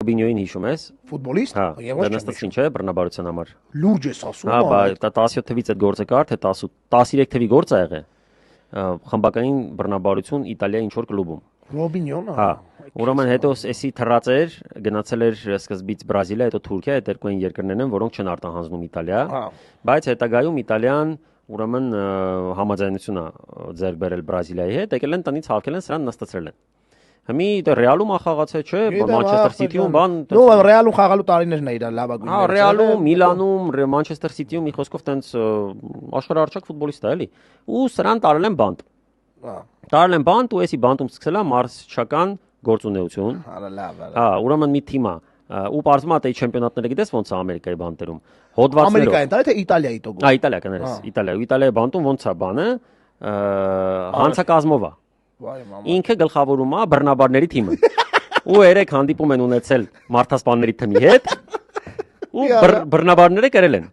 Ռոբինյոին հիշում ես։ Ֆուտբոլիստ։ Հա, դեռ ինչ է բռնաբարության համար։ Լուրջ ես ասում։ Հա, բայց 17 թվից այդ գործը կար, թե 13 թվի գործ ա եղել։ Խմբականին բռնաբարություն Իտալիայի ինչ որ կլուբում։ Ռոբինյոնը։ Հա։ Ուրեմն հետո էսի թռած էր, գնացել էր սկզբից Բրազիլիա, հետո Թուրքիա, այդ երկու երկրներն են, որոնք չեն արտահանձնում Իտալիա։ Բայց հետագայում Իտալիան ուրեմն համաձայնություն է ձեռք բերել Բրազիլիայի հետ, եկել են տնից հավաքել են, սրան նստացրել են։ Հիմի դա Ռեալում է խաղացել, չէ, Մանչեսթեր Սիթիում, բան։ Նո, Ռեալում խաղալու տարիներն է իր լավագույնը։ Հա, Ռեալում, Միլանում, Մանչեսթեր Սիթիում մի խոսքով տենց աշխարհարչակ ֆուտբոլիստ է, էլի։ Ու սրան տարել են բանտ։ Տարել են բանտ ու էսի բանտում սկսել է մարզչական գործունեություն։ Հա, լավ։ Հա, ուրեմն մի թիմ է։ Ու բարձում է թե չեմպիոնատները գիտես ոնց է Ամերիկայի բանտերում։ Հոդվածներով։ Ամերիկային տարի թե Իտալիայի տոկոս։ Հա, Իտալիա կներես, Իտալիայի բանտում ոնց է բանը, հանցակազմով է։ Ինքը գլխավորում է բռնաբարների թիմը։ Ու երեք հանդիպում են ունեցել մարդասպանների թիմի հետ։ Ու բռնաբարները կրել են։